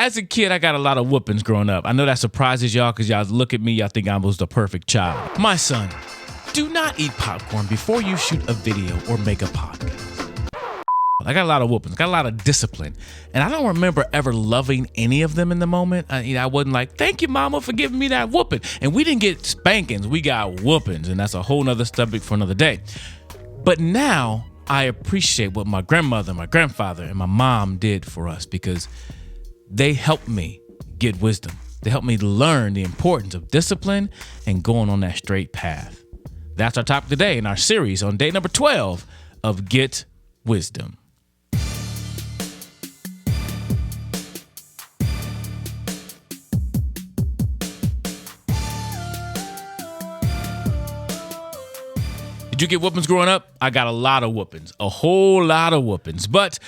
As a kid, I got a lot of whoopings growing up. I know that surprises y'all because y'all look at me, y'all think I was the perfect child. My son, do not eat popcorn before you shoot a video or make a podcast. I got a lot of whoopings, got a lot of discipline. And I don't remember ever loving any of them in the moment. I wasn't like, thank you, mama, for giving me that whooping. And we didn't get spankings, we got whoopings. And that's a whole nother subject for another day. But now I appreciate what my grandmother, my grandfather, and my mom did for us because they helped me get wisdom. They helped me learn the importance of discipline and going on that straight path. That's our topic today in our series on day number 12 of Get Wisdom. Did you get whoopings growing up? I got a lot of whoopings, a whole lot of whoopings, but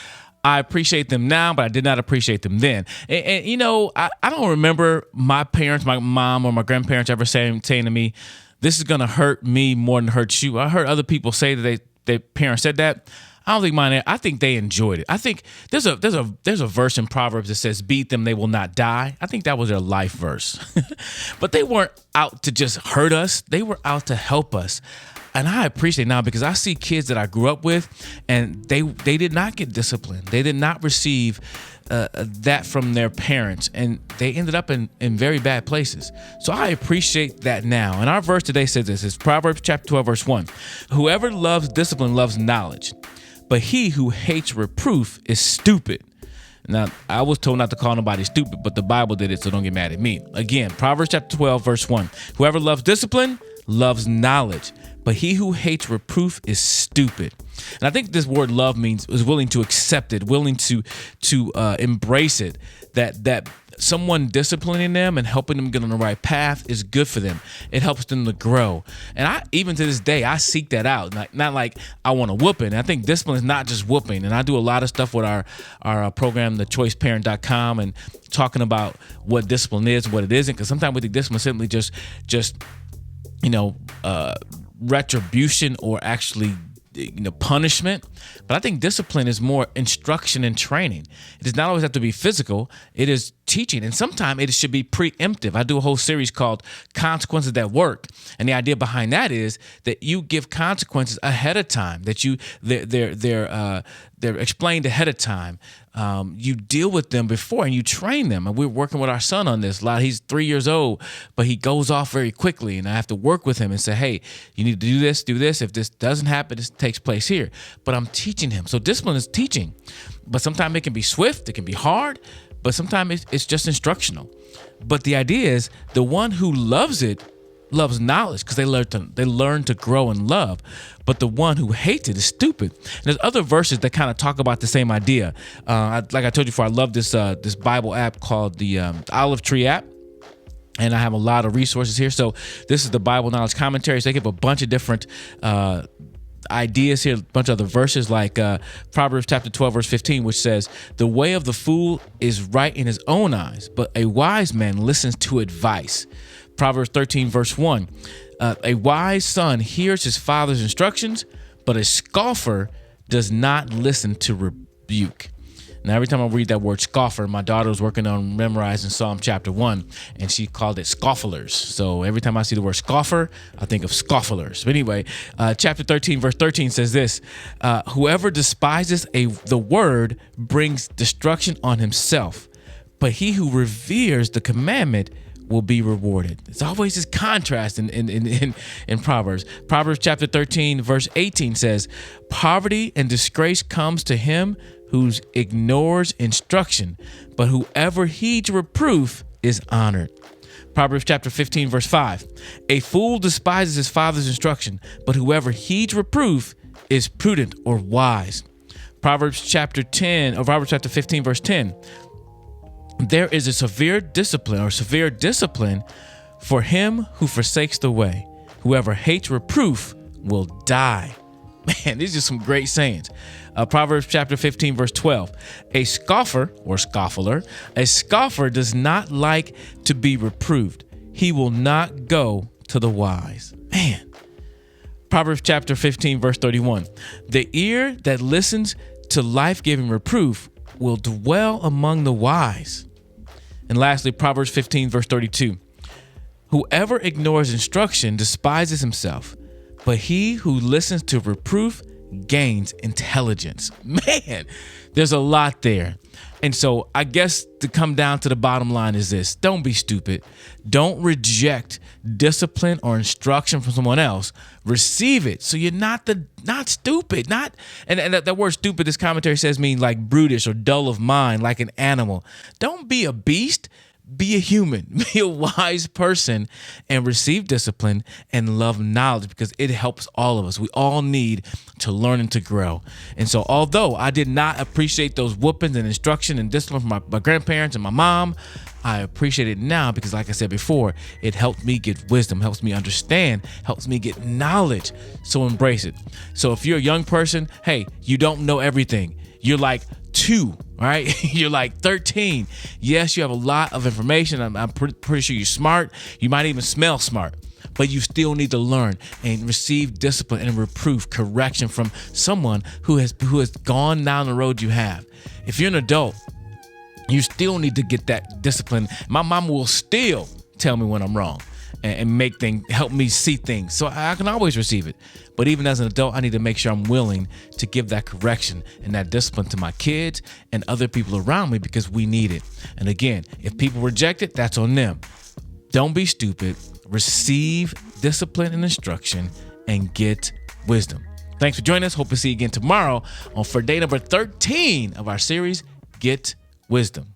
I appreciate them now, but I did not appreciate them then. And you know, I don't remember my parents, my mom or my grandparents ever saying to me, this is going to hurt me more than hurt you. I heard other people say that their parents said that. I don't think mine. I think they enjoyed it. I think there's a verse in Proverbs that says, "Beat them, they will not die." I think that was their life verse. But they weren't out to just hurt us. They were out to help us. And I appreciate it now because I see kids that I grew up with, and they did not get disciplined. They did not receive that from their parents, and they ended up in very bad places. So I appreciate that now. And our verse today says this. It's Proverbs chapter 12, verse 1. Whoever loves discipline loves knowledge, but he who hates reproof is stupid. Now, I was told not to call nobody stupid, but the Bible did it, so don't get mad at me. Again, Proverbs chapter 12, verse 1. Whoever loves discipline loves knowledge, but he who hates reproof is stupid. And I think this word love means is willing to accept it, willing to embrace it, that someone disciplining them and helping them get on the right path is good for them. It helps them to grow. And even to this day, I seek that out. Not like I want to whooping. I think discipline is not just whooping. And I do a lot of stuff with our program, thechoiceparent.com, and talking about what discipline is, what it isn't. Because sometimes we think discipline is simply just retribution or actually punishment. But I think discipline is more instruction and training. It does not always have to be physical. It is teaching, and sometimes it should be preemptive. I do a whole series called Consequences That Work, and the idea behind that is that you give consequences ahead of time. That they're explained ahead of time. You deal with them before and you train them. And we're working with our son on this a lot. He's 3 years old, but he goes off very quickly, and I have to work with him and say, hey, you need to do this, do this. If this doesn't happen, this takes place here. But I'm teaching him. So discipline is teaching, but sometimes it can be swift, it can be hard, but sometimes it's just instructional. But the idea is the one who loves it loves knowledge because they learn to grow and love. But the one who hates it is stupid. And there's other verses that kind of talk about the same idea. Like I told you before, I love this Bible app called the Olive Tree app. And I have a lot of resources here. So this is the Bible Knowledge Commentaries. They give a bunch of different ideas here, a bunch of other verses like Proverbs chapter 12, verse 15, which says, the way of the fool is right in his own eyes, but a wise man listens to advice. Proverbs 13, verse 1, a wise son hears his father's instructions, but a scoffer does not listen to rebuke. Now, every time I read that word scoffer, my daughter was working on memorizing Psalm chapter 1, and she called it scofflers. So every time I see the word scoffer, I think of scofflers. But anyway, chapter 13, verse 13 says this, whoever despises the word brings destruction on himself, but he who reveres the commandment will be rewarded. It's always this contrast in Proverbs. Proverbs chapter 13, verse 18 says, poverty and disgrace comes to him who ignores instruction, but whoever heeds reproof is honored. Proverbs chapter 15, verse 5, a fool despises his father's instruction, but whoever heeds reproof is prudent or wise. Proverbs chapter 15, verse 10, there is a severe discipline for him who forsakes the way. Whoever hates reproof will die. Man, these are some great sayings. Proverbs chapter 15, verse 12. A scoffer or scoffler, a scoffer does not like to be reproved. He will not go to the wise. Man. Proverbs chapter 15, verse 31. The ear that listens to life-giving reproof will dwell among the wise. And lastly, Proverbs 15, verse 32. Whoever ignores instruction despises himself, but he who listens to reproof gains intelligence. Man, there's a lot there. And so I guess to come down to the bottom line is this: don't be stupid. Don't reject discipline or instruction from someone else. Receive it. So you're not stupid. And that word stupid, this commentary says, mean like brutish or dull of mind, like an animal. Don't be a beast. Be a human, be a wise person, and receive discipline and love knowledge, because it helps all of us. We all need to learn and to grow. And so although I did not appreciate those whoopings and instruction and discipline from my grandparents and my mom, I appreciate it now because, like I said before, it helped me get wisdom, helps me understand, helps me get knowledge. So embrace it. So if you're a young person, hey, you don't know everything. You're like 2, right? You're like 13. Yes, you have a lot of information. I'm pretty sure you're smart. You might even smell smart, but you still need to learn and receive discipline and reproof, correction from someone who has gone down the road you have. If you're an adult, you still need to get that discipline. My mom will still tell me when I'm wrong and make things, help me see things. So I can always receive it. But even as an adult, I need to make sure I'm willing to give that correction and that discipline to my kids and other people around me, because we need it. And again, if people reject it, that's on them. Don't be stupid. Receive discipline and instruction and get wisdom. Thanks for joining us. Hope to see you again tomorrow for day number 13 of our series, Get Wisdom.